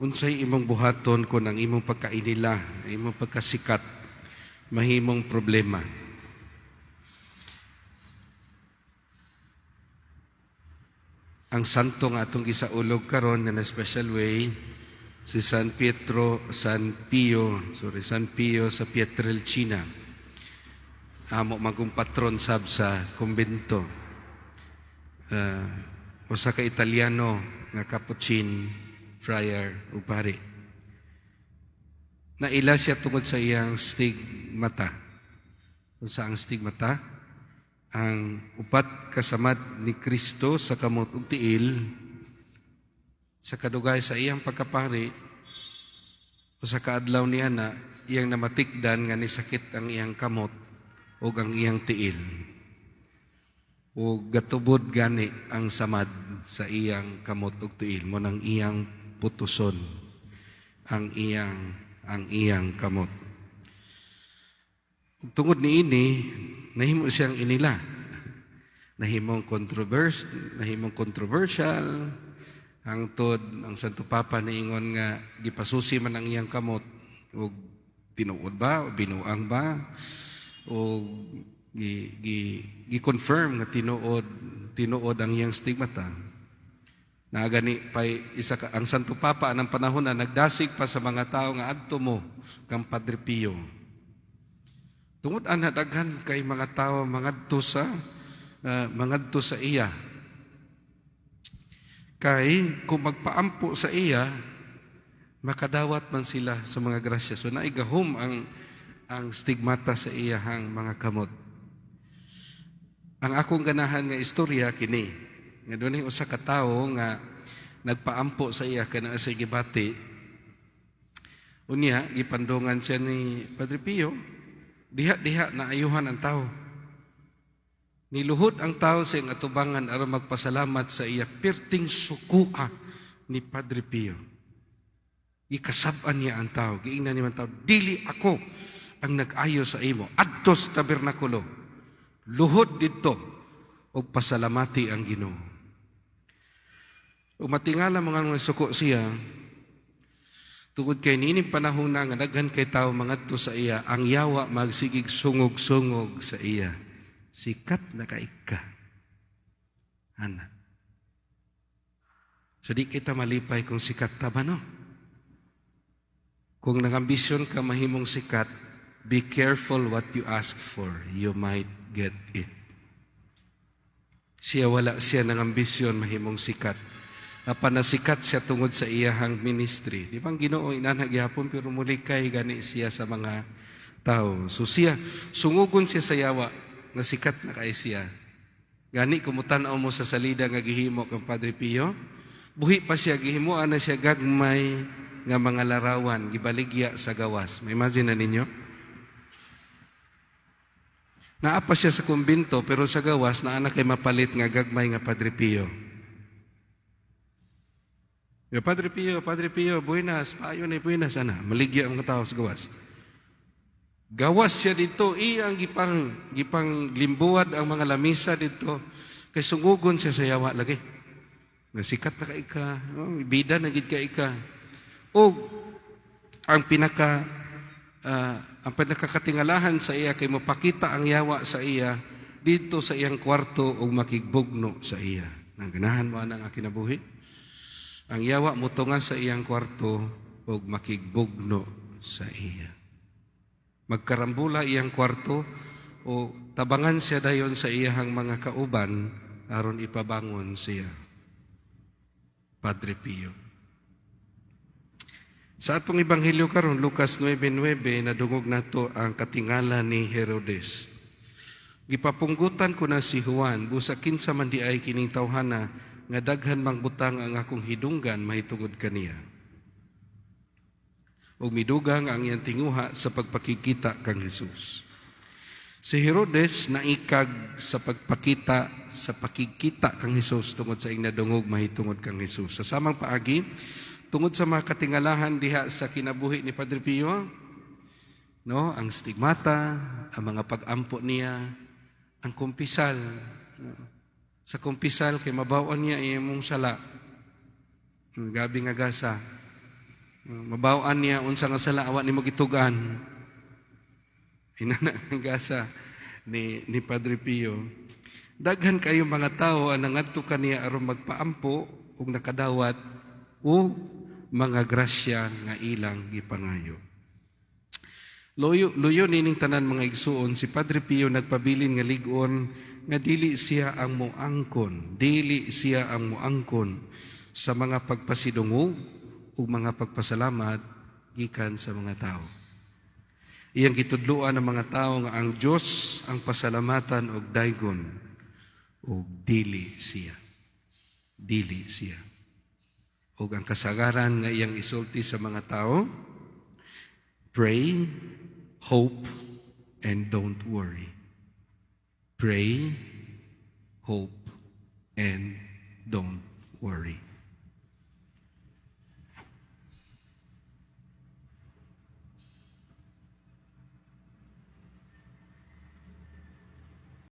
Unsay imong buhaton kung ang imong pagkainila, imong pagkasikat, mahimong problema. Ang santo nga atong gisaulog karon na special way, si San Pio sa Pietrelcina. Amo magong patron sab sa kumbento. Usa ka Italiano nga Capuchin friar o pare. Naila siya tungod sa iyang stigmata. Sa ang stigmata, ang upat kasamad ni Kristo sa kamot ug tiil sa kadugay sa iyang pagkapari o sa kaadlaw niya na iyang namatikdan nga nisakit ang iyang kamot o ang iyang tiil. O gatubod gani ang samad sa iyang kamot ug tiil mo nang iyang putuson ang iyang kamot. Tungod niini nahimo siyang inila. Nahimong controversial hangtod ang Santo Papa niingon nga gipasusi man ang iyang kamot ug tinuod ba o binuang ba o gi-confirm nga tinuod ang iyang stigmata. Na gani pay ang Santo Papa ng panahon na nagdasig pa sa mga tao nga adto mo kang Padre Pio. Tungod ana daghan kay mga tao mangadto sa iya. Kay kung magpaampo sa iya, makadawat man sila sa mga grasya. So naigahom ang stigmata sa iyahang mga kamot. Ang akong ganahan nga istorya kini. Nga doon usa ka tawo nga nagpaampo sa iya kana sa gibati. Unya gipandungan siya ni Padre Pio, diha na ayuhan ang tawo. Niluhod ang tawo sa iyang atubangan aron magpasalamat sa iya perting sukua ni Padre Pio. Ikasab-an niya ang tawo, giingnan niya ang tawo, dili ako ang nag-ayo sa imo adto sa tabernakulo. Luhod didto og pasalamati ang Ginoo. Umatingala mga suko siya, tungod kay nining panahon na nga daghan kay tao mangadto sa iya, ang yawa magsigig sungog-sungog sa iya. Sikat na kaika. Ana. So di kita malipay kung sikat ta ba, no? Kung nangambisyon ka mahimong sikat, be careful what you ask for. You might get it. Wala siya nangambisyon mahimong sikat. Panasikat siya tungod sa iyahang ministry. Di bang Ginoo inanagyapon pero muli kay gani siya sa mga tao. So siya, sungugon siya sa yawa, nasikat na kay siya. Gani kumutan-aw mo sa salida nga gihimo kang Padre Pio, buhi pa siya, gihimuan na siya gagmay nga mga larawan, gibaligya sa gawas. May imagine na ninyo? Naapa siya sa kumbinto pero sa gawas na anak kay mapalit nga gagmay nga Padre Pio. Padre Pio, buenas, paayo na buenas, ana, maligya ang mga tao sa gawas. Gawas siya dito, iyang gipang limbuad ang mga lamisa dito, kay sungugon siya sa yawa lagi. Nasikat na ka ika, bida na gid ka ika. O, ang pinakakatingalahan sa iya, kay mapakita ang yawa sa iya, dito sa iyang kwarto o makigbugno sa iya. Naganahan mo ang kinabuhi? Ang yawa mo tunga sa iyang kwarto o makigbugno sa iya. Magkarambula iyang kwarto o tabangan siya dayon sa iyang mga kauban aron ipabangon siya. Padre Pio. Sa atong ebanghelyo karon Lucas 9:9 nadungog nato ang katingala ni Herodes. Gipapunggutan ko na si Juan busa kinsa man di ay kining tawhana nga daghan mang butang ang akong hidunggan mahitungod kaniya. O midugang ang iyang tinguha sa pagpakikita kang Jesus. Si Herodes naikag sa pagkikita kang Jesus tungod sa iyang nadungog mahitungod kang Jesus. Sa samang paagi, tungod sa mga katingalahan diha sa kinabuhi ni Padre Pio, no, ang stigmata, ang mga pag-ampo niya, ang kumpisal, sa kumpisal kay mabawan niya imong sala. Gabi nga gasa. Mabawaan niya unsa nga sala awa nimo gitugan. Inana ang gasa ni Padre Pio. Daghan kayo mga tao ang nangadto kaniya aron magpaampo ug nakadawat o mga grasya nga ilang gipangayo. Luyo nining tanan mga igsuon, si Padre Pio nagpabilin nga lig-on nga dili siya ang moangkon sa mga pagpasidungog ug mga pagpasalamat gikan sa mga tao. Iyang gitudloan ng mga tao nga ang Dios ang pasalamatan og daygon ug dili siya. Ug ang kasagaran nga iyang isulti sa mga tao, pray, hope, and don't worry. Pray, hope, and don't worry.